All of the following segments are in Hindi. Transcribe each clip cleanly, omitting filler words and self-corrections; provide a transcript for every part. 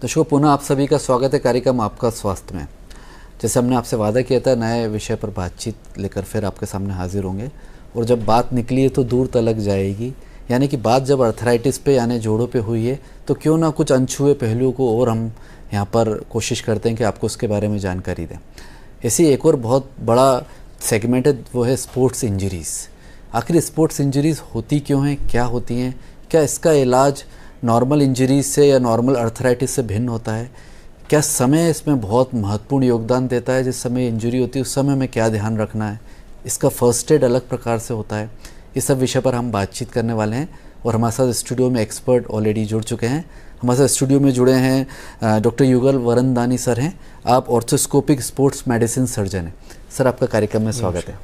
दर्शकों, पुनः आप सभी का स्वागत है कार्यक्रम आपका स्वास्थ्य में। जैसे हमने आपसे वादा किया था, नए विषय पर बातचीत लेकर फिर आपके सामने हाजिर होंगे। और जब बात निकली है तो दूर तलक जाएगी, यानी कि बात जब अर्थराइटिस पे यानी जोड़ों पे हुई है तो क्यों ना कुछ अनछुए पहलुओं को और हम यहाँ पर कोशिश करते हैं कि आपको उसके बारे में जानकारी दें। ऐसी एक और बहुत बड़ा सेगमेंट है, वो है स्पोर्ट्स इंजरीज़। आखिर स्पोर्ट्स इंजरीज़ होती क्यों हैं, क्या होती हैं, क्या इसका इलाज नॉर्मल इंजरीज से या नॉर्मल अर्थराइटिस से भिन्न होता है, क्या समय इसमें बहुत महत्वपूर्ण योगदान देता है, जिस समय इंजरी होती है उस समय में क्या ध्यान रखना है, इसका फर्स्ट एड अलग प्रकार से होता है। इस सब विषय पर हम बातचीत करने वाले हैं और हमारे साथ स्टूडियो में एक्सपर्ट ऑलरेडी जुड़ चुके हैं। हमारे साथ स्टूडियो में जुड़े हैं डॉक्टर युगल वरनदानी सर हैं। आप ऑर्थोस्कोपिक स्पोर्ट्स मेडिसिन सर्जन हैं। सर, आपका कार्यक्रम में स्वागत है।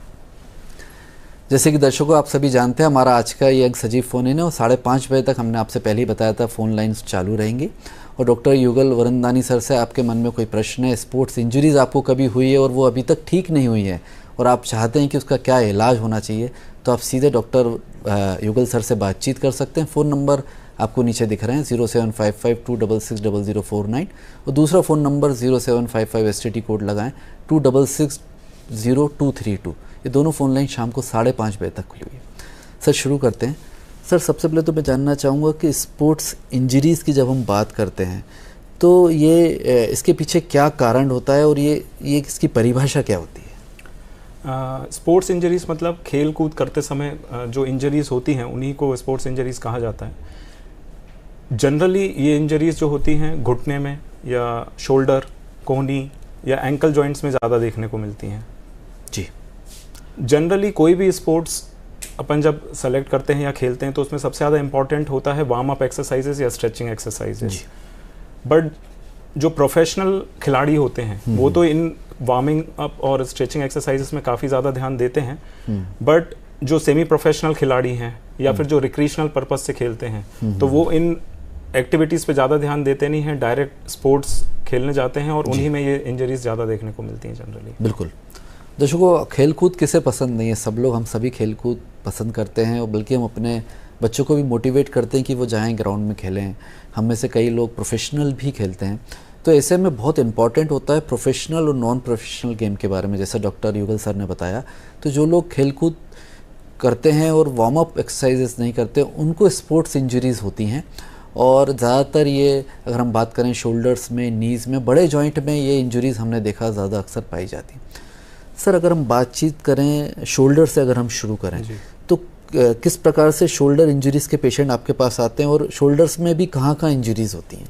जैसे कि दर्शकों आप सभी जानते हैं, हमारा आज का ये एक सजीव फ़ोन इन है और 5:30 बजे तक हमने आपसे पहले ही बताया था फ़ोन लाइन्स चालू रहेंगी। और डॉक्टर युगल वरनदानी सर से आपके मन में कोई प्रश्न है, स्पोर्ट्स इंजरीज़ आपको कभी हुई है और वो अभी तक ठीक नहीं हुई है और आप चाहते हैं कि उसका क्या इलाज होना चाहिए, तो आप सीधे डॉक्टर युगल सर से बातचीत कर सकते हैं। फ़ोन नंबर आपको नीचे दिख रहे हैं 0755266049 और दूसरा फ़ोन नंबर 0755 STD कोड लगाएँ 26600232। ये दोनों फ़ोन लाइन शाम को 5:30 बजे तक खुली हुई है। सर, शुरू करते हैं। सर, सबसे पहले तो मैं जानना चाहूँगा कि स्पोर्ट्स इंजरीज़ की जब हम बात करते हैं तो ये इसके पीछे क्या कारण होता है और ये इसकी परिभाषा क्या होती है? स्पोर्ट्स इंजरीज़ मतलब खेल कूद करते समय जो इंजरीज़ होती हैं उन्हीं को स्पोर्ट्स इंजरीज़ कहा जाता है। जनरली ये इंजरीज़ जो होती हैं घुटने में या शोल्डर, कोहनी या एंकल जॉइंट्स में ज़्यादा देखने को मिलती हैं। जी। जनरली कोई भी स्पोर्ट्स अपन जब सेलेक्ट करते हैं या खेलते हैं तो उसमें सबसे ज़्यादा इंपॉर्टेंट होता है वार्म अप एक्सरसाइजेस या स्ट्रेचिंग एक्सरसाइजेस। बट जो प्रोफेशनल खिलाड़ी होते हैं वो तो इन वार्मिंग अप और स्ट्रेचिंग एक्सरसाइजेस में काफ़ी ज़्यादा ध्यान देते हैं। बट जो सेमी प्रोफेशनल खिलाड़ी हैं या फिर जो रिक्रिएशनल पर्पस से खेलते हैं तो वो इन एक्टिविटीज़ पे ज़्यादा ध्यान देते नहीं हैं, डायरेक्ट स्पोर्ट्स खेलने जाते हैं और उन्हीं में ये इंजरीज ज़्यादा देखने को मिलती हैं जनरली। बिल्कुल। दर्शकों, खेलकूद किसे पसंद नहीं है? सब लोग, हम सभी खेलकूद पसंद करते हैं और बल्कि हम अपने बच्चों को भी मोटिवेट करते हैं कि वो जाएं ग्राउंड में खेलें। हम में से कई लोग प्रोफेशनल भी खेलते हैं। तो ऐसे में बहुत इंपॉर्टेंट होता है प्रोफेशनल और नॉन प्रोफेशनल गेम के बारे में। जैसा डॉक्टर युगल सर ने बताया, तो जो लोग खेलकूद करते हैं और वार्म अप एक्सरसाइजेस नहीं करते उनको स्पोर्ट्स इंजरीज़ होती हैं। और ज़्यादातर ये अगर हम बात करें शोल्डर्स में, नीज़ में, बड़े जॉइंट में ये इंजरीज़ हमने देखा ज़्यादा अक्सर पाई जाती। सर, अगर हम बातचीत करें शोल्डर से, अगर हम शुरू करें तो किस प्रकार से शोल्डर इंजरीज़ के पेशेंट आपके पास आते हैं और शोल्डर्स में भी कहाँ इंजरीज़ होती हैं?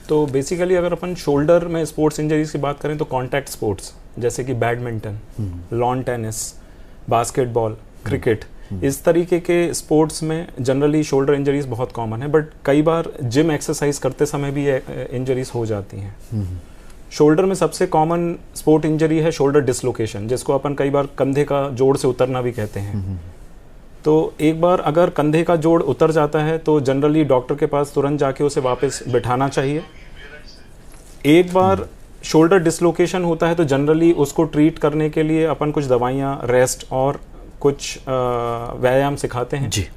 तो बेसिकली अगर अपन शोल्डर में स्पोर्ट्स इंजरीज की बात करें तो कॉन्टैक्ट स्पोर्ट्स जैसे कि badminton, lawn tennis, basketball, cricket, इस तरीके के स्पोर्ट्स में जनरली शोल्डर इंजरीज बहुत कॉमन है। बट कई बार जिम एक्सरसाइज करते समय भी इंजरीज हो जाती हैं। शोल्डर में सबसे कॉमन स्पोर्ट इंजरी है शोल्डर डिसलोकेशन, जिसको अपन कई बार कंधे का जोड़ से उतरना भी कहते हैं। तो एक बार अगर कंधे का जोड़ उतर जाता है तो जनरली डॉक्टर के पास तुरंत जाके उसे वापस बिठाना चाहिए। एक बार शोल्डर डिसलोकेशन होता है तो जनरली उसको ट्रीट करने के लिए अपन कुछ दवाइयाँ, रेस्ट और कुछ व्यायाम सिखाते हैं जी।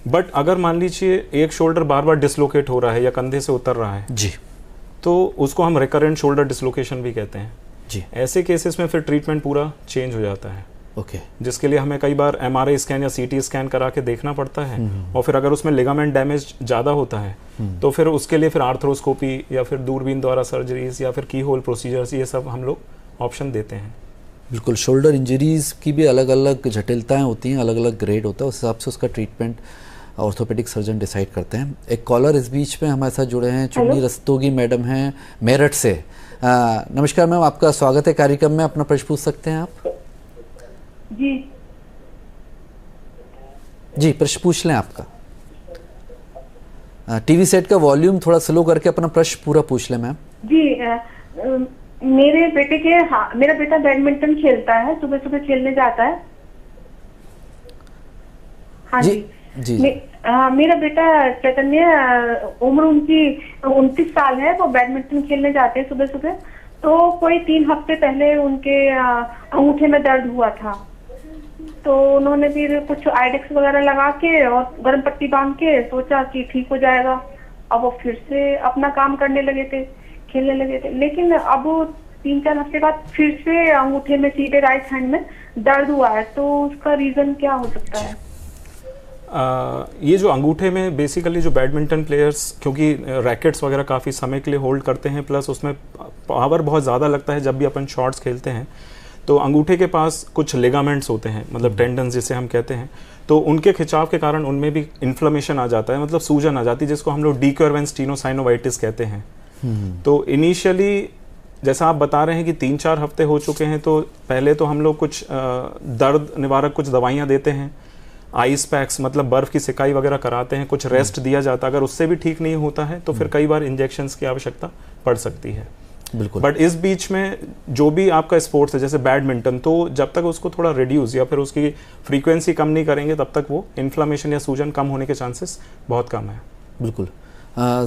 बट अगर मान लीजिए एक शोल्डर बार बार डिसलोकेट हो रहा है या कंधे से उतर रहा है जी, तो उसको हम रिकरेंट शोल्डर डिसलोकेशन भी कहते हैं जी। ऐसे केसेस में फिर ट्रीटमेंट पूरा चेंज हो जाता है। ओके। जिसके लिए हमें कई बार MRI स्कैन या CT स्कैन करा के देखना पड़ता है। और फिर अगर उसमें लिगामेंट डैमेज ज़्यादा होता है तो फिर उसके लिए फिर आर्थ्रोस्कोपी या फिर दूरबीन द्वारा सर्जरीज या फिर की होल प्रोसीजर्स, ये सब हम लोग ऑप्शन देते हैं। बिल्कुल। शोल्डर इंजरीज़ की भी अलग अलग जटिलताएं होती हैं, अलग अलग ग्रेड होता है, उस हिसाब से उसका ट्रीटमेंट ऑर्थोपेडिक सर्जन डिसाइड करते हैं। एक कॉलर इस बीच में हमारे साथ जुड़े हैं, चुन्नी रस्तोगी मैडम हैं मेरठ से। नमस्कार मैम, आपका स्वागत है कार्यक्रम में। अपना प्रश्न पूछ सकते हैं आप जी, प्रश्न पूछ लें आपका। टीवी सेट का वॉल्यूम थोड़ा स्लो करके अपना प्रश्न पूरा पूछ लें मैम जी। मेरे बेटे के मेरा बेटा बैडमिंटन खेलता है, सुबह सुबह खेलने जाता है। हाँ जी, जी। मेरा बेटा चैतन्य, उम्र उनकी 29 साल है, वो बैडमिंटन खेलने जाते हैं सुबह सुबह। तो कोई 3 हफ्ते पहले उनके अंगूठे में दर्द हुआ था, तो उन्होंने फिर कुछ आइडेक्स वगैरह लगा के और गर्म पट्टी बांध के सोचा कि ठीक हो जाएगा। अब वो फिर से अपना काम करने लगे थे, खेलने लगे थे। लेकिन अब 3-4 हफ्ते बाद फिर से अंगूठे में, सीधे राइट हैंड में दर्द हुआ है। तो उसका रीजन क्या हो सकता है? ये जो अंगूठे में बेसिकली जो बैडमिंटन प्लेयर्स, क्योंकि रैकेट्स वगैरह काफ़ी समय के लिए होल्ड करते हैं, प्लस उसमें पावर बहुत ज़्यादा लगता है जब भी अपन शॉट्स खेलते हैं, तो अंगूठे के पास कुछ लिगामेंट्स होते हैं, मतलब टेंडन्स जिसे हम कहते हैं, तो उनके खिंचाव के कारण उनमें भी इन्फ्लेमेशन आ जाता है, मतलब सूजन आ जाती है, जिसको हम लोग डिक्यूरवेंस टेनोसाइनोवाइटिस कहते हैं। तो इनिशियली जैसा आप बता रहे हैं कि 3-4 हफ्ते हो चुके हैं, तो पहले तो हम लोग कुछ दर्द निवारक कुछ दवाइयाँ देते हैं, आइस पैक्स मतलब बर्फ़ की सिकाई वगैरह कराते हैं, कुछ रेस्ट दिया जाता है। अगर उससे भी ठीक नहीं होता है तो फिर कई बार इंजेक्शंस की आवश्यकता पड़ सकती है। बिल्कुल। बट इस बीच में जो भी आपका स्पोर्ट्स है, जैसे बैडमिंटन, तो जब तक उसको थोड़ा रिड्यूस या फिर उसकी फ्रीक्वेंसी कम नहीं करेंगे, तब तक वो इन्फ्लामेशन या सूजन कम होने के चांसेस बहुत कम है। बिल्कुल।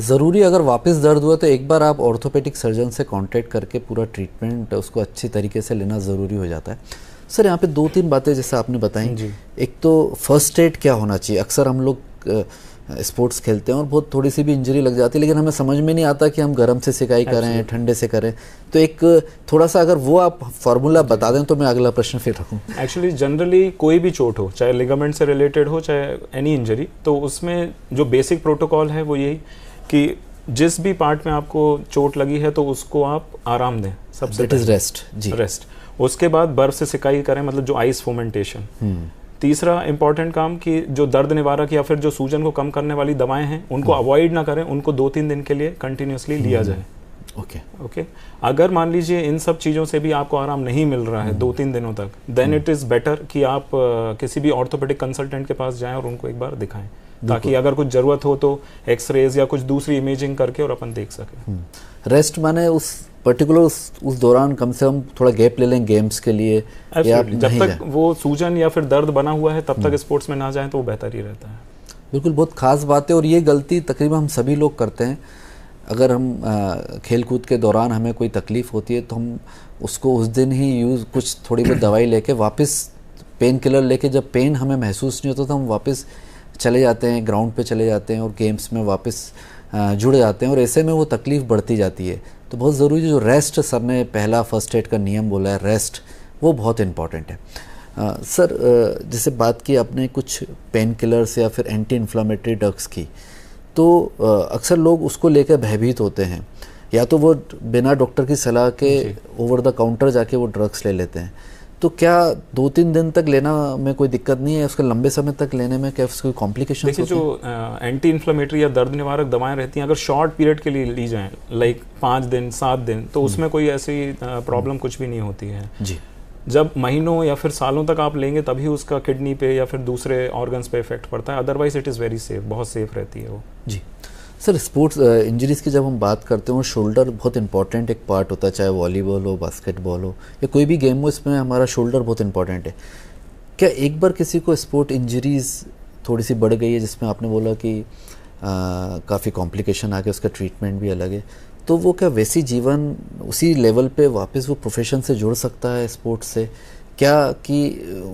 ज़रूरी अगर वापस दर्द हुआ तो एक बार आप ऑर्थोपेडिक सर्जन से कांटेक्ट करके पूरा ट्रीटमेंट उसको अच्छी तरीके से लेना ज़रूरी हो जाता है। सर यहाँ पे 2-3 बातें जैसे आपने बताई, एक तो फर्स्ट एड क्या होना चाहिए। अक्सर हम लोग स्पोर्ट्स खेलते हैं और बहुत थोड़ी सी भी इंजरी लग जाती है, लेकिन हमें समझ में नहीं आता कि हम गर्म से सिकाई करें, ठंडे से करें। तो एक थोड़ा सा अगर वो आप फार्मूला बता दें तो मैं अगला प्रश्न फिर रखूँ। एक्चुअली जनरली कोई भी चोट हो, चाहे लिगामेंट से रिलेटेड हो, चाहे एनी इंजरी, तो उसमें जो बेसिक प्रोटोकॉल है वो यही कि जिस भी पार्ट में आपको चोट लगी है तो उसको आप आराम दें, सबसे रेस्ट। जी, रेस्ट। उसके बाद बर्फ से सिकाई करें, मतलब जो आइस फोमेंटेशन। तीसरा इंपॉर्टेंट काम कि जो दर्द निवारक या फिर जो सूजन को कम करने वाली दवाएं हैं उनको अवॉइड ना करें, उनको 2-3 दिन के लिए कंटिन्यूसली लिया जाए। ओके। अगर मान लीजिए इन सब चीज़ों से भी आपको आराम नहीं मिल रहा है 2-3 दिनों तक, देन इट इज़ बेटर कि आप किसी भी ऑर्थोपेडिक कंसल्टेंट के पास जाएं और उनको एक बार दिखाएं, ताकि अगर कुछ ज़रूरत हो तो एक्सरेज या कुछ दूसरी इमेजिंग करके और अपन देख सकें। रेस्ट माने उस पर्टिकुलर उस दौरान कम से कम थोड़ा गैप ले लें गेम्स के लिए, या जब तक वो सूजन या फिर दर्द बना हुआ है तब तक स्पोर्ट्स में ना जाएं तो वो बेहतर ही रहता है। बिल्कुल, बहुत खास बात है और ये गलती तकरीबन हम सभी लोग करते हैं। अगर हम खेल कूद के दौरान हमें कोई तकलीफ़ होती है तो हम उसको उस दिन ही कुछ थोड़ी बहुत दवाई लेके वापस पेन किलर लेके, जब पेन हमें महसूस नहीं होता तो हम वापस चले जाते हैं, ग्राउंड पे चले जाते हैं और गेम्स में वापस जुड़ जाते हैं, और ऐसे में वो तकलीफ़ बढ़ती जाती है। तो बहुत ज़रूरी जो रेस्ट, सर ने पहला फर्स्ट एड का नियम बोला है, रेस्ट, वो बहुत इम्पॉर्टेंट है। सर जैसे बात की आपने कुछ पेन किलर्स या फिर एंटी इन्फ्लामेटरी ड्रग्स की, तो अक्सर लोग उसको लेकर भयभीत होते हैं, या तो वो बिना डॉक्टर की सलाह के ओवर द काउंटर जाके वो ड्रग्स ले लेते हैं। तो क्या 2-3 दिन तक लेना में कोई दिक्कत नहीं है? उसके लंबे समय तक लेने में क्या उसकी कॉम्प्लिकेशन? देखिए, जो एंटी इन्फ्लेमेटरी या दर्द निवारक दवाएं रहती हैं, अगर शॉर्ट पीरियड के लिए ली जाएं, लाइक 5 दिन 7 दिन, तो उसमें कोई ऐसी प्रॉब्लम कुछ भी नहीं होती है जी। जब महीनों या फिर सालों तक आप लेंगे तभी उसका किडनी पे या फिर दूसरे ऑर्गन्स पे इफेक्ट पड़ता है, otherwise it is very safe, बहुत सेफ रहती है वो। जी सर, स्पोर्ट्स इंजरीज़ की जब हम बात करते हैं, शोल्डर बहुत इंपॉर्टेंट एक पार्ट होता है, चाहे वॉलीबॉल हो, बास्केटबॉल हो या कोई भी गेम हो, इसमें हमारा शोल्डर बहुत इंपॉर्टेंट है। क्या एक बार किसी को स्पोर्ट इंजरीज़ थोड़ी सी बढ़ गई है, जिसमें आपने बोला कि काफ़ी कॉम्प्लिकेशन आ गया, उसका ट्रीटमेंट भी अलग है, तो वो क्या वैसी जीवन उसी लेवल पे वापस वो प्रोफेशन से जुड़ सकता है स्पोर्ट्स से, क्या कि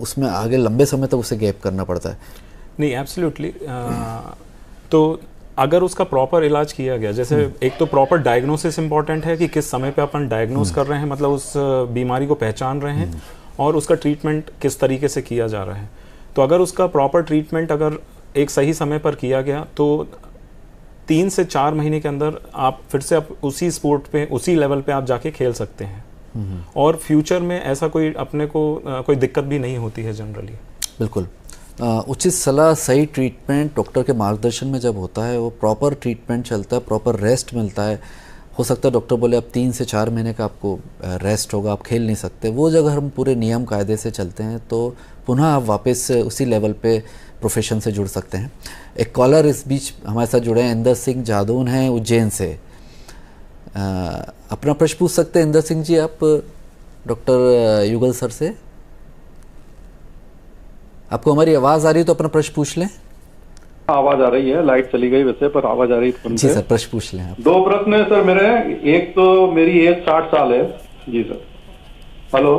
उसमें आगे लंबे समय तक उसे गैप करना पड़ता है? नहीं, एब्सोल्युटली। तो अगर उसका प्रॉपर इलाज किया गया, जैसे एक तो प्रॉपर डायग्नोसिस इंपॉर्टेंट है कि किस समय पे अपन डायग्नोस कर रहे हैं, मतलब उस बीमारी को पहचान रहे हैं, और उसका ट्रीटमेंट किस तरीके से किया जा रहा है। तो अगर उसका प्रॉपर ट्रीटमेंट अगर एक सही समय पर किया गया तो 3 से 4 महीने के अंदर आप फिर से आप उसी स्पोर्ट पे, उसी लेवल पे आप जाके खेल सकते हैं, और फ्यूचर में ऐसा कोई अपने को कोई दिक्कत भी नहीं होती है जनरली। बिल्कुल। उचित सलाह, सही ट्रीटमेंट डॉक्टर के मार्गदर्शन में जब होता है, वो प्रॉपर ट्रीटमेंट चलता है, प्रॉपर रेस्ट मिलता है। हो सकता है डॉक्टर बोले अब 3 से 4 महीने का आपको रेस्ट होगा, आप खेल नहीं सकते, वो जगह हम पूरे नियम कायदे से चलते हैं तो पुनः आप वापस उसी लेवल पे प्रोफेशन से जुड़ सकते हैं। एक कॉलर इस बीच हमारे साथ जुड़े हैं, इंदर सिंह जादौन हैं उज्जैन से। अपना प्रश्न पूछ सकते हैं इंदर सिंह जी आप डॉक्टर युगल सर से। आपको हमारी आवाज़ आ रही है तो अपना प्रश्न पूछ लें। आवाज आ रही है, लाइट चली गई वैसे, पर आवाज आ रही है। जी सर, प्रश्न पूछ लें आप। 2 प्रश्न है सर मेरे। एक तो मेरी एज 60 साल है। जी सर। हेलो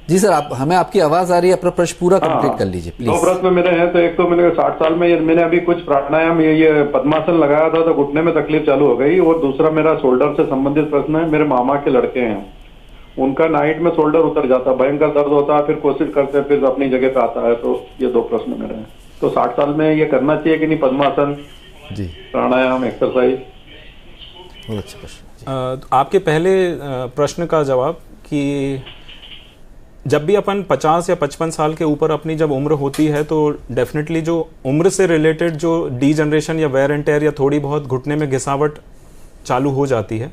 जी सर, आप हमें आपकी आवाज़ आ रही है, अपना प्रश्न पूरा हाँ, कंप्लीट कर लीजिए दो प्लीज। प्रश्न मेरे हैं। तो एक तो मैंने 60 साल में मैंने अभी कुछ प्राणायाम ये पद्मासन लगाया था तो घुटने में तकलीफ चालू हो गई। और दूसरा मेरा शोल्डर से संबंधित प्रश्न है। मेरे मामा के लड़के हैं, उनका नाइट में शोल्डर उतर जाता है, भयंकर दर्द होता है, फिर कोशिश करते हैं, फिर अपनी जगह पे आता है। तो ये दो प्रश्न मेरे हैं। तो 60 साल में ये करना चाहिए कि नहीं, पद्मासन, जी, प्राणायाम, एक्सरसाइज? बहुत अच्छा प्रश्न। आपके पहले प्रश्न का जवाब कि जब भी अपन 50 या 55 साल के ऊपर अपनी जब उम्र होती है तो डेफिनेटली जो उम्र से रिलेटेड जो डीजनरेशन या वेयर एंड टेयर या थोड़ी बहुत घुटने में घिसावट चालू हो जाती है।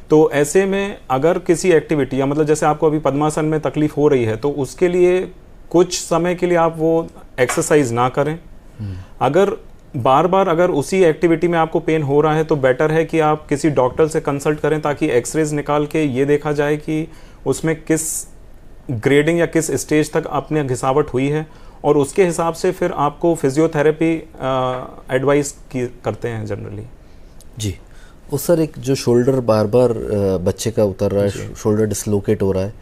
तो ऐसे में अगर किसी एक्टिविटी या मतलब जैसे आपको अभी पद्मासन में तकलीफ हो रही है तो उसके लिए कुछ समय के लिए आप वो एक्सरसाइज ना करें। अगर बार बार अगर उसी एक्टिविटी में आपको पेन हो रहा है तो बेटर है कि आप किसी डॉक्टर से कंसल्ट करें ताकि एक्सरेज निकाल के ये देखा जाए कि उसमें किस ग्रेडिंग या किस स्टेज तक अपने घिसावट हुई है और उसके हिसाब से फिर आपको फिजियोथेरेपी एडवाइस करते हैं जनरली। जी, वो सर एक जो शोल्डर बार बार बच्चे का उतर रहा है, शोल्डर डिसलोकेट हो रहा है,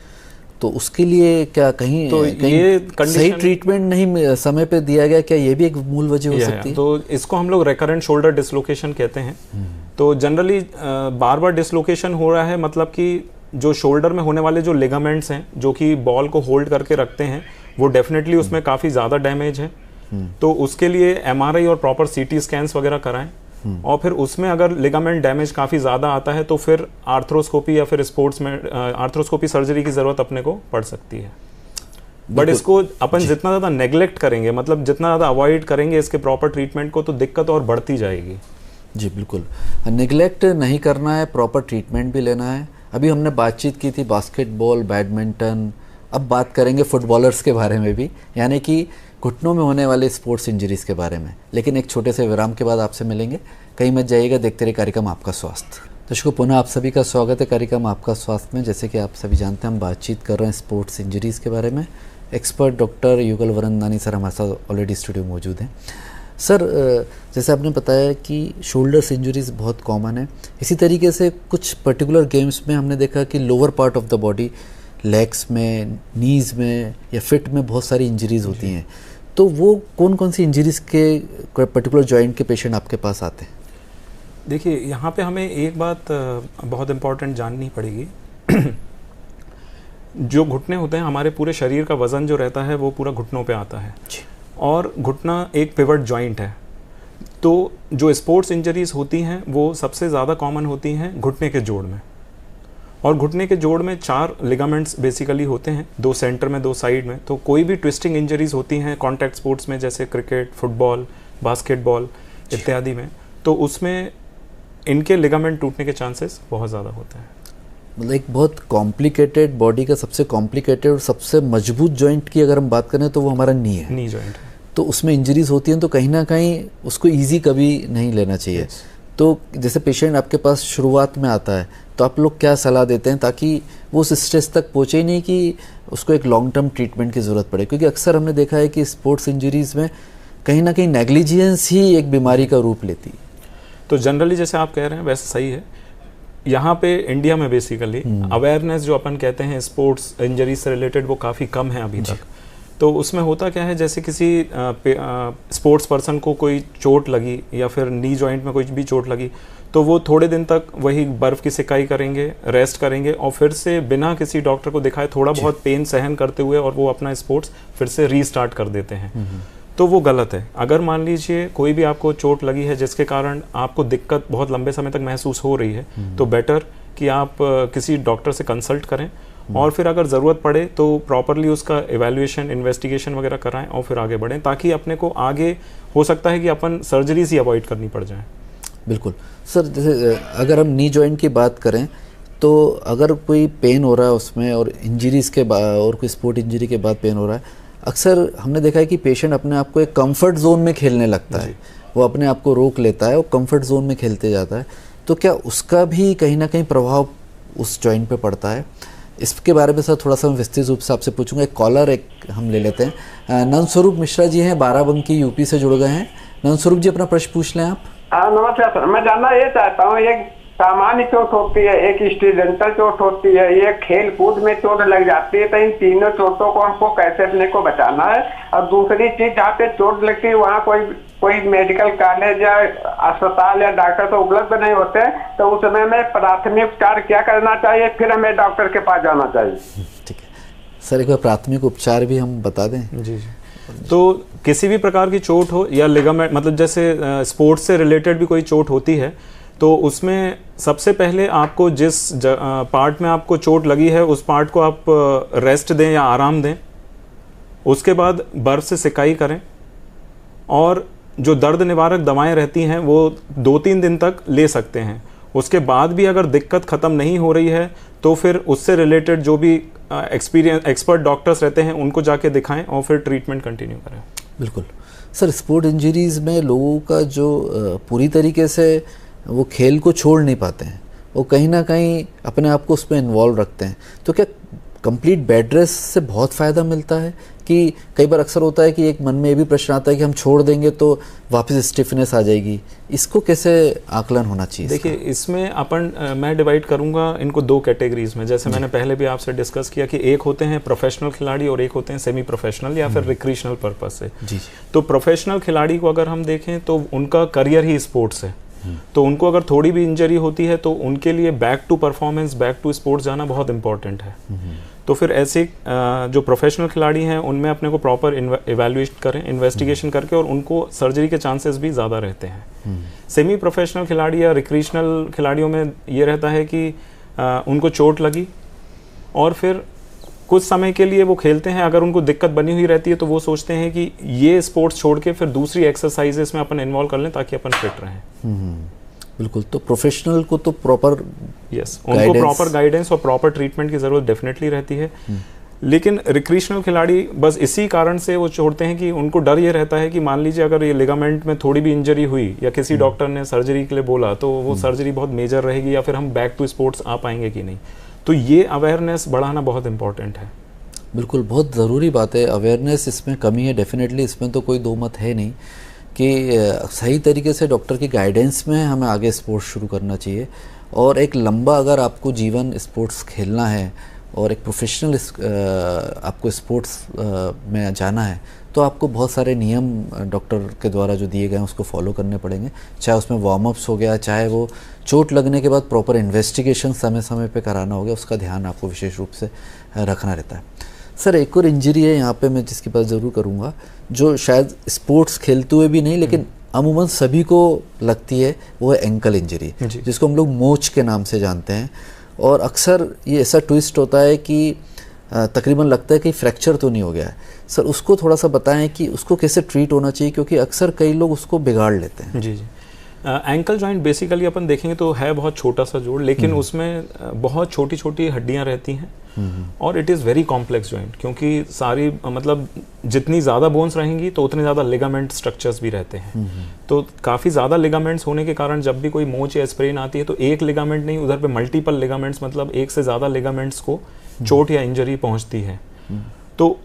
तो उसके लिए क्या कहीं तो कहीं ये सही ट्रीटमेंट नहीं समय पे दिया गया, क्या ये भी एक मूल वजह हो सकती है? तो इसको हम लोग रिकरेंट शोल्डर डिसलोकेशन कहते हैं। तो जनरली बार बार डिसलोकेशन हो रहा है मतलब कि जो शोल्डर में होने वाले जो लिगामेंट्स हैं जो कि बॉल को होल्ड करके रखते हैं वो डेफिनेटली उसमें काफ़ी ज़्यादा डैमेज है। तो उसके लिए एमआरआई और प्रॉपर सीटी स्कैन्स वगैरह कराएं और फिर उसमें अगर लिगामेंट डैमेज काफ़ी ज़्यादा आता है तो फिर आर्थ्रोस्कोपी या फिर स्पोर्ट्स में आर्थ्रोस्कोपी सर्जरी की ज़रूरत अपने को पड़ सकती है। बट इसको अपन जितना ज़्यादा नेग्लेक्ट करेंगे मतलब जितना ज़्यादा अवॉइड करेंगे इसके प्रॉपर ट्रीटमेंट को तो दिक्कत और बढ़ती जाएगी। जी बिल्कुल, नेग्लेक्ट नहीं करना है, प्रॉपर ट्रीटमेंट भी लेना है। अभी हमने बातचीत की थी बास्केटबॉल, बैडमिंटन, अब बात करेंगे फुटबॉलर्स के बारे में भी, यानी कि घुटनों में होने वाले स्पोर्ट्स इंजरीज़ के बारे में। लेकिन एक छोटे से विराम के बाद आपसे मिलेंगे, कहीं मत जाइएगा, देखते रहिए कार्यक्रम आपका स्वास्थ्य। दर्शकों, पुनः आप सभी का स्वागत है कार्यक्रम आपका स्वास्थ्य में। जैसे कि आप सभी जानते हैं हम बातचीत कर रहे हैं स्पोर्ट्स इंजरीज़ के बारे में। एक्सपर्ट डॉक्टर युगल वरंदानी सर हमारे साथ ऑलरेडी स्टूडियो मौजूद हैं। सर, जैसे आपने बताया कि शोल्डर्स इंजरीज़ बहुत कॉमन है, इसी तरीके से कुछ पर्टिकुलर गेम्स में हमने देखा कि lower part of the body, legs में, नीज़ में या फिट में बहुत सारी इंजरीज़ होती हैं। तो वो कौन कौन सी इंजरीज़ के पर्टिकुलर जॉइंट के पेशेंट आपके पास आते हैं? देखिए, यहाँ पे हमें एक बात बहुत इम्पॉर्टेंट जाननी पड़ेगी। जो घुटने होते हैं, हमारे पूरे शरीर का वज़न जो रहता है वो पूरा घुटनों पे आता है और घुटना एक पिवट जॉइंट है। तो जो स्पोर्ट्स इंजरीज़ होती हैं वो सबसे ज़्यादा कॉमन होती हैं घुटने के जोड़ में। और घुटने के जोड़ में 4 लिगामेंट्स बेसिकली होते हैं, 2 सेंटर में 2 साइड में। तो कोई भी ट्विस्टिंग इंजरीज़ होती हैं कॉन्टैक्ट स्पोर्ट्स में जैसे क्रिकेट, फुटबॉल, बास्केटबॉल इत्यादि में, तो उसमें इनके लिगामेंट टूटने के चांसेस बहुत ज़्यादा होते हैं। मतलब एक बहुत कॉम्प्लिकेटेड बॉडी का सबसे कॉम्प्लिकेटेड और सबसे मजबूत जॉइंट की अगर हम बात करें तो वो हमारा नी है। नी जॉइंट है। तो उसमें इंजरीज होती हैं तो कहीं ना कहीं उसको इजी कभी नहीं लेना चाहिए। तो जैसे पेशेंट आपके पास शुरुआत में आता है तो आप लोग क्या सलाह देते हैं ताकि वो उस स्टेज तक पहुँचे ही नहीं कि उसको एक लॉन्ग टर्म ट्रीटमेंट की ज़रूरत पड़े? क्योंकि अक्सर हमने देखा है कि स्पोर्ट्स इंजरीज़ में कहीं ना कहीं नेग्लिजियंस ही एक बीमारी का रूप लेती है। तो जनरली जैसे आप कह रहे हैं वैसे सही है। यहाँ पे इंडिया में बेसिकली अवेयरनेस जो अपन कहते हैं स्पोर्ट्स इंजरी से रिलेटेड वो काफ़ी कम है अभी तक। तो उसमें होता क्या है, जैसे किसी स्पोर्ट्स पर्सन को कोई चोट लगी या फिर नी जॉइंट में कोई भी चोट लगी तो वो थोड़े दिन तक वही बर्फ़ की सिकाई करेंगे, रेस्ट करेंगे और फिर से बिना किसी डॉक्टर को दिखाए थोड़ा बहुत पेन सहन करते हुए और वो अपना स्पोर्ट्स फिर से रीस्टार्ट कर देते हैं। तो वो गलत है। अगर मान लीजिए कोई भी आपको चोट लगी है जिसके कारण आपको दिक्कत बहुत लंबे समय तक महसूस हो रही है तो बेटर कि आप किसी डॉक्टर से कंसल्ट करें और फिर अगर ज़रूरत पड़े तो प्रॉपरली उसका इवैल्यूएशन, इन्वेस्टिगेशन वगैरह कराएं और फिर आगे बढ़ें, ताकि अपने को आगे हो सकता है कि अपन सर्जरीज ही अवॉइड करनी पड़ जाए। बिल्कुल सर, जैसे अगर हम नी जॉइंट की बात करें तो अगर कोई पेन हो रहा है उसमें और इंजरीज़ के बाद और कोई स्पोर्ट इंजरी के बाद पेन हो रहा है, अक्सर हमने देखा है कि पेशेंट अपने आप को एक कंफर्ट जोन में खेलने लगता है, वो अपने आप को रोक लेता है, वो कंफर्ट जोन में खेलते जाता है। तो क्या उसका भी कहीं ना कहीं प्रभाव उस जॉइंट पे पड़ता है? इसके बारे में सर थोड़ा सा मैं विस्तृत रूप से आपसे पूछूंगा। एक कॉलर हम ले लेते हैं। नंदस्वरूप मिश्रा जी हैं, बाराबंकी यूपी से जुड़ गए हैं। नंदस्वरूप जी, अपना प्रश्न पूछ लें आप। नमस्कार सर, मैं जानना ये चाहता हूँ, एक सामान्य चोट होती है, एक एक्सीडेंटल चोट होती है, एक खेल कूद में चोट लग जाती है। तो इन तीनों चोटों को हमको कैसे अपने को बचाना है? और दूसरी चीज, जहाँ पे चोट लगती है वहाँ कोई मेडिकल कॉलेज या अस्पताल या डॉक्टर तो उपलब्ध नहीं होते, तो उस समय में प्राथमिक उपचार क्या करना चाहिए, फिर हमें डॉक्टर के पास जाना चाहिए? ठीक है सर, एक बार प्राथमिक उपचार भी हम बता दें। जी जी। तो किसी भी प्रकार की चोट हो या लिगामेंट, मतलब जैसे स्पोर्ट्स से रिलेटेड भी कोई चोट होती है, तो उसमें सबसे पहले आपको जिस पार्ट में आपको चोट लगी है उस पार्ट को आप रेस्ट दें या आराम दें। उसके बाद बर्फ से सिकाई करें और जो दर्द निवारक दवाएं रहती हैं वो 2-3 दिन तक ले सकते हैं। उसके बाद भी अगर दिक्कत ख़त्म नहीं हो रही है तो फिर उससे रिलेटेड जो भी एक्सपर्ट डॉक्टर्स रहते हैं उनको जाके दिखाएं और फिर ट्रीटमेंट कंटिन्यू करें। बिल्कुल सर, स्पोर्ट इंजरीज़ में लोगों का जो पूरी तरीके से वो खेल को छोड़ नहीं पाते हैं, वो कहीं ना कहीं अपने आप को उसमें इन्वॉल्व रखते हैं। तो क्या कंप्लीट बेड रेस्ट से बहुत फ़ायदा मिलता है? कि कई बार अक्सर होता है कि एक मन में ये भी प्रश्न आता है कि हम छोड़ देंगे तो वापस स्टिफनेस आ जाएगी, इसको कैसे आकलन होना चाहिए? देखिए, इसमें मैं डिवाइड करूंगा इनको 2 कैटेगरीज में। जैसे मैंने पहले भी आपसे डिस्कस किया कि एक होते हैं प्रोफेशनल खिलाड़ी और एक होते हैं सेमी प्रोफेशनल या फिर रिक्रिएशनल पर्पस से। जी। तो प्रोफेशनल खिलाड़ी को अगर हम देखें तो उनका करियर ही स्पोर्ट्स है, तो उनको अगर थोड़ी भी इंजरी होती है तो उनके लिए back to performance, back to sports जाना बहुत इंपॉर्टेंट है। तो फिर ऐसे जो प्रोफेशनल खिलाड़ी हैं उनमें अपने को प्रॉपर इवैल्यूएट करें, इन्वेस्टिगेशन करके, और उनको सर्जरी के चांसेस भी ज़्यादा रहते हैं। सेमी प्रोफेशनल खिलाड़ी या रिक्रिएशनल खिलाड़ियों में ये रहता है कि उनको चोट लगी और फिर कुछ समय के लिए वो खेलते हैं, अगर उनको दिक्कत बनी हुई रहती है तो वो सोचते हैं कि ये स्पोर्ट्स छोड़ के फिर दूसरी एक्सरसाइजेस में अपन इन्वॉल्व कर लें ताकि अपन फिट रहें। बिल्कुल। तो प्रोफेशनल को तो प्रॉपर उनको प्रॉपर गाइडेंस और प्रॉपर ट्रीटमेंट की ज़रूरत डेफिनेटली रहती है। लेकिन रिक्रिएशनल खिलाड़ी बस इसी कारण से वो छोड़ते हैं कि उनको डर ये रहता है कि मान लीजिए अगर ये लिगामेंट में थोड़ी भी इंजरी हुई या किसी डॉक्टर ने सर्जरी के लिए बोला तो वो सर्जरी बहुत मेजर रहेगी या फिर हम बैक टू स्पोर्ट्स आ पाएंगे कि नहीं। तो ये अवेयरनेस बढ़ाना बहुत इंपॉर्टेंट है। बिल्कुल, बहुत ज़रूरी बात है। अवेयरनेस इसमें कमी है डेफिनेटली, इसमें तो कोई दो मत है नहीं कि सही तरीके से डॉक्टर की गाइडेंस में हमें आगे स्पोर्ट्स शुरू करना चाहिए। और एक लंबा अगर आपको जीवन स्पोर्ट्स खेलना है और एक प्रोफेशनल आपको स्पोर्ट्स में जाना है तो आपको बहुत सारे नियम डॉक्टर के द्वारा जो दिए गए हैं उसको फॉलो करने पड़ेंगे। चाहे उसमें वार्म अप्स हो गया, चाहे वो चोट लगने के बाद प्रॉपर इन्वेस्टिगेशन समय समय पे कराना हो गया, उसका ध्यान आपको विशेष रूप से रखना रहता है। सर, एक और इंजरी है यहाँ पे मैं जिसकी बात ज़रूर करूँगा, जो शायद स्पोर्ट्स खेलते हुए भी नहीं लेकिन अमूमन सभी को लगती है, वो है एंकल इंजरी, जिसको हम लोग मोच के नाम से जानते हैं। और अक्सर ये ऐसा ट्विस्ट होता है कि तकरीबन लगता है कि फ्रैक्चर तो नहीं हो गया है। सर, उसको थोड़ा सा बताएं कि उसको कैसे ट्रीट होना चाहिए, क्योंकि अक्सर कई लोग उसको बिगाड़ लेते हैं। जी जी। एंकल जॉइंट बेसिकली अपन देखेंगे तो है बहुत छोटा सा जोड़, लेकिन उसमें बहुत छोटी छोटी हड्डियां रहती हैं और it is very complex joint, क्योंकि सारी मतलब जितनी ज़्यादा बोन्स रहेंगी तो उतने ज़्यादा लिगामेंट स्ट्रक्चर्स भी रहते हैं। तो काफ़ी ज़्यादा लिगामेंट्स होने के कारण जब भी कोई मोच या स्प्रेन आती है तो एक लिगामेंट नहीं, उधर पे मल्टीपल लिगामेंट्स, मतलब एक से ज़्यादा लिगामेंट्स को चोट या इंजरी पहुँचती है। तो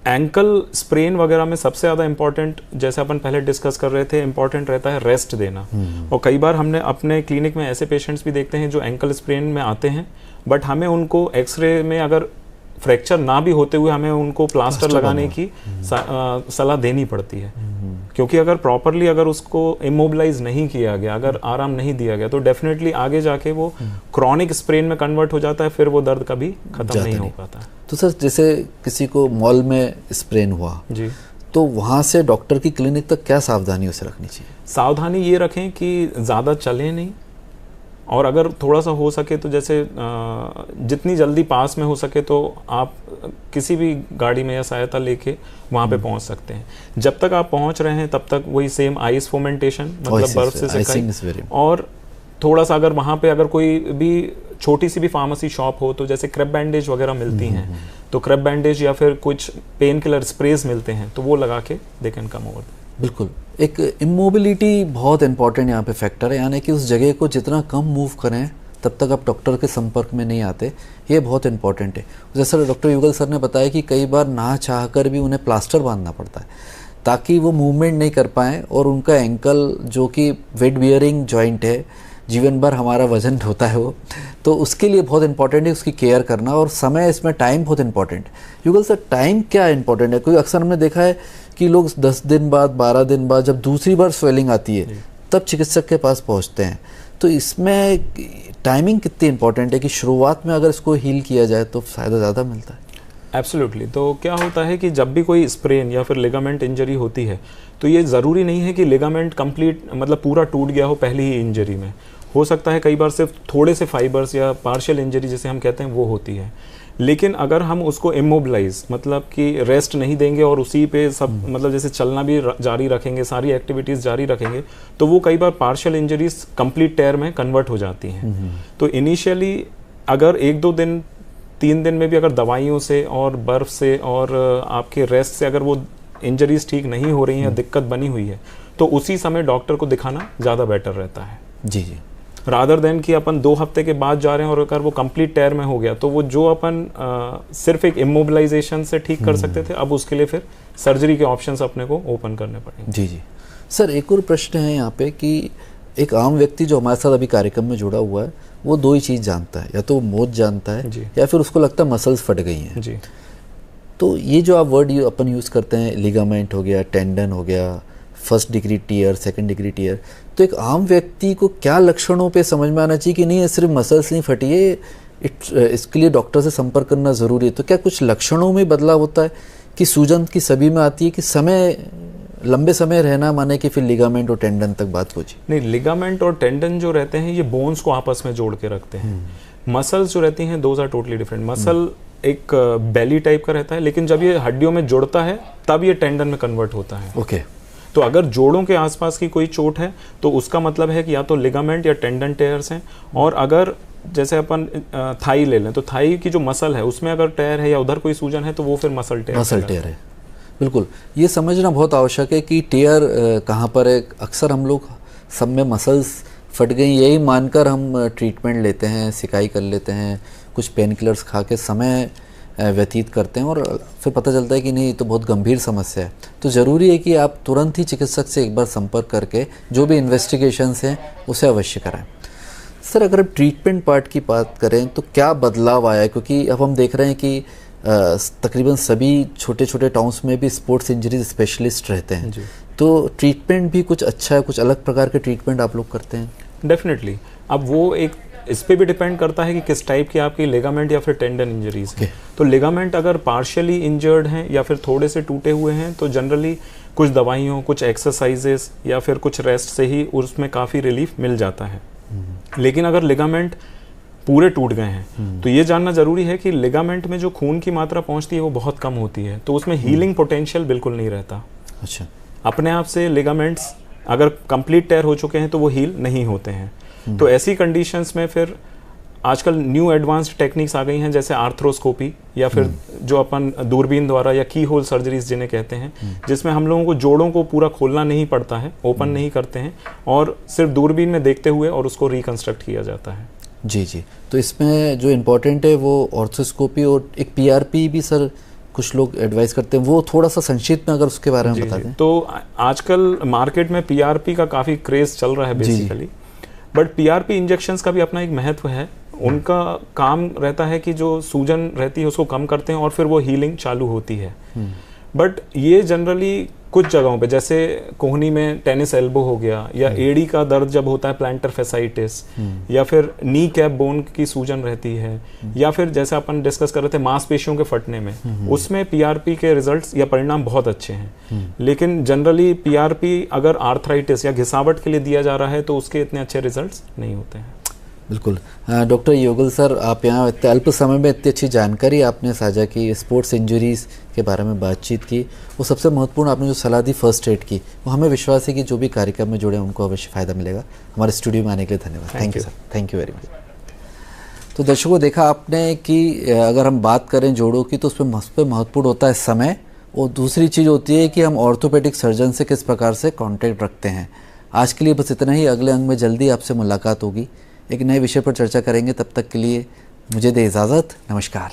एंकल स्प्रेन वगैरह में सबसे ज़्यादा इंपॉर्टेंट, जैसे अपन पहले डिस्कस कर रहे थे, इंपॉर्टेंट रहता है रेस्ट देना। और कई बार हमने अपने क्लिनिक में ऐसे पेशेंट्स भी देखते हैं जो एंकल स्प्रेन में आते हैं, बट हमें उनको एक्सरे में अगर फ्रैक्चर ना भी होते हुए हमें उनको प्लास्टर लगाने की सलाह देनी पड़ती है, क्योंकि अगर प्रॉपरली अगर उसको इमोबिलाइज नहीं किया गया, अगर आराम नहीं दिया गया तो डेफिनेटली आगे जाके वो क्रॉनिक स्प्रेन में कन्वर्ट हो जाता है, फिर वो दर्द कभी खत्म नहीं हो पाता। तो सर, जैसे किसी को मॉल में स्प्रेन हुआ जी, तो वहाँ से डॉक्टर की क्लिनिक तक क्या सावधानी उसे रखनी चाहिए? सावधानी ये रखें कि ज़्यादा चले नहीं, और अगर थोड़ा सा हो सके तो जैसे जितनी जल्दी पास में हो सके तो आप किसी भी गाड़ी में या सहायता लेके वहाँ पे पहुँच सकते हैं। जब तक आप पहुँच रहे हैं तब तक वही सेम आइस फोमेंटेशन, मतलब बर्फ से सिकाई, और थोड़ा सा अगर वहाँ पे अगर कोई भी छोटी सी भी फार्मेसी शॉप हो तो जैसे क्रेप बैंडेज वगैरह मिलती हैं, तो क्रेप बैंडेज या फिर कुछ पेन किलर स्प्रेज मिलते हैं तो वो लगा के दे कैन कम ओवर। बिल्कुल, एक इमोबिलिटी बहुत इंपॉर्टेंट यहाँ पे फैक्टर है, यानी कि उस जगह को जितना कम मूव करें तब तक आप डॉक्टर के संपर्क में नहीं आते, ये बहुत इंपॉर्टेंट है। जैसे डॉक्टर युगल सर ने बताया कि कई बार ना चाह कर भी उन्हें प्लास्टर बांधना पड़ता है ताकि वो मूवमेंट नहीं कर पाएँ और उनका एंकल जो कि वेट बियरिंग जॉइंट है, जीवन भर हमारा वजन होता है वो, तो उसके लिए बहुत इंपॉर्टेंट है उसकी केयर करना, और समय, इसमें टाइम बहुत इंपॉर्टेंट। युगल सर, टाइम क्या इंपॉर्टेंट है? क्योंकि अक्सर हमने देखा है कि लोग 10 दिन बाद, 12 दिन बाद, जब दूसरी बार स्वेलिंग आती है तब चिकित्सक के पास पहुंचते हैं। तो इसमें टाइमिंग कितनी इंपॉर्टेंट है कि शुरुआत में अगर इसको हील किया जाए तो फ़ायदा ज़्यादा मिलता है? एब्सोल्युटली। तो क्या होता है कि जब भी कोई स्प्रेन या फिर लिगामेंट इंजरी होती है तो ये ज़रूरी नहीं है कि लिगामेंट कंप्लीट मतलब पूरा टूट गया हो पहली ही इंजरी में। हो सकता है कई बार सिर्फ थोड़े से फाइबर्स या पार्शियल इंजरी जिसे हम कहते हैं वो होती है। लेकिन अगर हम उसको इमोबिलाइज मतलब कि रेस्ट नहीं देंगे और उसी पे सब मतलब जैसे चलना भी जारी रखेंगे, सारी एक्टिविटीज़ जारी रखेंगे, तो वो कई बार पार्शियल इंजरीज कंप्लीट टेयर में कन्वर्ट हो जाती हैं। तो इनिशियली अगर 1-2 दिन 3 दिन में भी अगर दवाइयों से और बर्फ़ से और आपके रेस्ट से अगर वो इंजरीज ठीक नहीं हो रही हैं, दिक्कत बनी हुई है, तो उसी समय डॉक्टर को दिखाना ज़्यादा बेटर रहता है। जी। रादर देन कि अपन 2 हफ्ते के बाद जा रहे हैं और अगर वो कंप्लीट टेयर में हो गया तो वो जो अपन सिर्फ एक इमोबिलाइजेशन से ठीक कर सकते थे, अब उसके लिए फिर सर्जरी के ऑप्शंस अपने को ओपन करने पड़ेंगे। जी। सर, एक और प्रश्न है यहाँ पे कि एक आम व्यक्ति जो हमारे साथ अभी कार्यक्रम में जुड़ा हुआ है वो 2 ही चीज़ जानता है, या तो मोच जानता है या फिर उसको लगता है मसल्स फट गई हैं। जी। तो ये जो आप वर्ड अपन यूज़ करते हैं, लिगामेंट हो गया, टेंडन हो गया, first degree tear, second degree tear, तो एक आम व्यक्ति को क्या लक्षणों पे समझ में आना चाहिए कि नहीं ये सिर्फ मसल्स नहीं फटी है, इसके लिए डॉक्टर से संपर्क करना ज़रूरी है? तो क्या कुछ लक्षणों में बदलाव होता है कि सूजन की सभी में आती है कि समय लंबे समय रहना माने कि फिर लिगामेंट और टेंडन तक बात पहुंची? नहीं, लिगामेंट और टेंडन जो रहते हैं ये बोन्स को आपस में जोड़ के रखते हैं। मसल्स जो रहती हैं those are totally different. Muscle एक बेली टाइप का रहता है, लेकिन जब ये हड्डियों में जुड़ता है तब ये टेंडन में कन्वर्ट होता है। ओके। तो अगर जोड़ों के आसपास की कोई चोट है तो उसका मतलब है कि या तो लिगामेंट या टेंडन टेयर्स हैं, और अगर जैसे अपन थाई ले लें तो थाई की जो मसल है उसमें अगर टेयर है या उधर कोई सूजन है तो वो फिर मसल टेयर है। बिल्कुल, ये समझना बहुत आवश्यक है कि टेयर कहाँ पर है। अक्सर हम लोग सब में मसल्स फट गई यही मानकर हम ट्रीटमेंट लेते हैं, सिकाई कर लेते हैं, कुछ पेन किलर्स खा के समय व्यतीत करते हैं, और फिर पता चलता है कि नहीं, ये तो बहुत गंभीर समस्या है। तो ज़रूरी है कि आप तुरंत ही चिकित्सक से एक बार संपर्क करके जो भी इन्वेस्टिगेशंस हैं उसे अवश्य कराएं। सर, अगर हम ट्रीटमेंट पार्ट की बात करें तो क्या बदलाव आया है? क्योंकि अब हम देख रहे हैं कि तकरीबन सभी छोटे छोटे टाउन्स में भी स्पोर्ट्स इंजरीज स्पेशलिस्ट रहते हैं, तो ट्रीटमेंट भी कुछ अच्छा है, कुछ अलग प्रकार के ट्रीटमेंट आप लोग करते हैं? डेफिनेटली। अब वो एक इस पे भी डिपेंड करता है कि किस टाइप की आपकी लिगामेंट या फिर टेंडन इंजरीज है। तो लिगामेंट अगर पार्शियली इंजर्ड हैं या फिर थोड़े से टूटे हुए हैं तो जनरली कुछ दवाइयों, कुछ एक्सरसाइजेस या फिर कुछ रेस्ट से ही उसमें काफ़ी रिलीफ मिल जाता है। लेकिन अगर लिगामेंट पूरे टूट गए हैं तो ये जानना ज़रूरी है कि लिगामेंट में जो खून की मात्रा पहुंचती है वो बहुत कम होती है, तो उसमें हीलिंग पोटेंशियल बिल्कुल नहीं रहता। अच्छा। अपने आप से लिगामेंट्स अगर कंप्लीट टेयर हो चुके हैं तो वो हील नहीं होते हैं। तो ऐसी कंडीशंस में फिर आजकल न्यू एडवांस्ड टेक्निक्स आ गई हैं, जैसे आर्थ्रोस्कोपी या फिर जो अपन दूरबीन द्वारा या की होल सर्जरीज जिन्हें कहते हैं, जिसमें हम लोगों को जोड़ों को पूरा खोलना नहीं पड़ता है, ओपन नहीं करते हैं, और सिर्फ दूरबीन में देखते हुए और उसको रिकंस्ट्रक्ट किया जाता है। जी। तो इसमें जो इम्पोर्टेंट है वो ऑर्थोस्कोपी और एक पीआरपी भी सर कुछ लोग एडवाइस करते हैं, वो थोड़ा सा संक्षिप्त में अगर उसके बारे में बता दें। तो आजकल मार्केट में पीआरपी का काफ़ी क्रेज चल रहा है बेसिकली, बट पीआरपी इंजेक्शंस का भी अपना एक महत्व है। उनका काम रहता है कि जो सूजन रहती है उसको कम करते हैं और फिर वो हीलिंग चालू होती है। बट ये जनरली कुछ जगहों पे, जैसे कोहनी में टेनिस एल्बो हो गया, या एड़ी का दर्द जब होता है प्लांटर फेसाइटिस, या फिर नी कैप बोन की सूजन रहती है, या फिर जैसे अपन डिस्कस कर रहे थे मांसपेशियों के फटने में, उसमें पीआरपी के रिजल्ट्स या परिणाम बहुत अच्छे हैं। लेकिन जनरली पीआरपी अगर आर्थराइटिस या घिसावट के लिए दिया जा रहा है तो उसके इतने अच्छे रिजल्ट्स नहीं होते हैं। बिल्कुल। डॉक्टर युगल सर, आप यहाँ इतने अल्प समय में इतनी अच्छी जानकारी आपने साझा की, स्पोर्ट्स इंजरीज़ के बारे में बातचीत की, वो सबसे महत्वपूर्ण आपने जो सलाह दी फर्स्ट एड की, वो हमें विश्वास है कि जो भी कार्यक्रम में जुड़े उनको अवश्य फ़ायदा मिलेगा। हमारे स्टूडियो में आने के लिए धन्यवाद। Thank you sir, thank you very much. तो दर्शकों, देखा आपने कि अगर हम बात करें जोड़ों की तो उसमें महत्वपूर्ण होता है समय, और दूसरी चीज़ होती है कि हम ऑर्थोपेडिक सर्जन से किस प्रकार से कॉन्टैक्ट रखते हैं। आज के लिए बस इतना ही। अगले अंग में जल्दी आपसे मुलाकात होगी, एक नए विषय पर चर्चा करेंगे। तब तक के लिए मुझे दे इजाज़त। नमस्कार।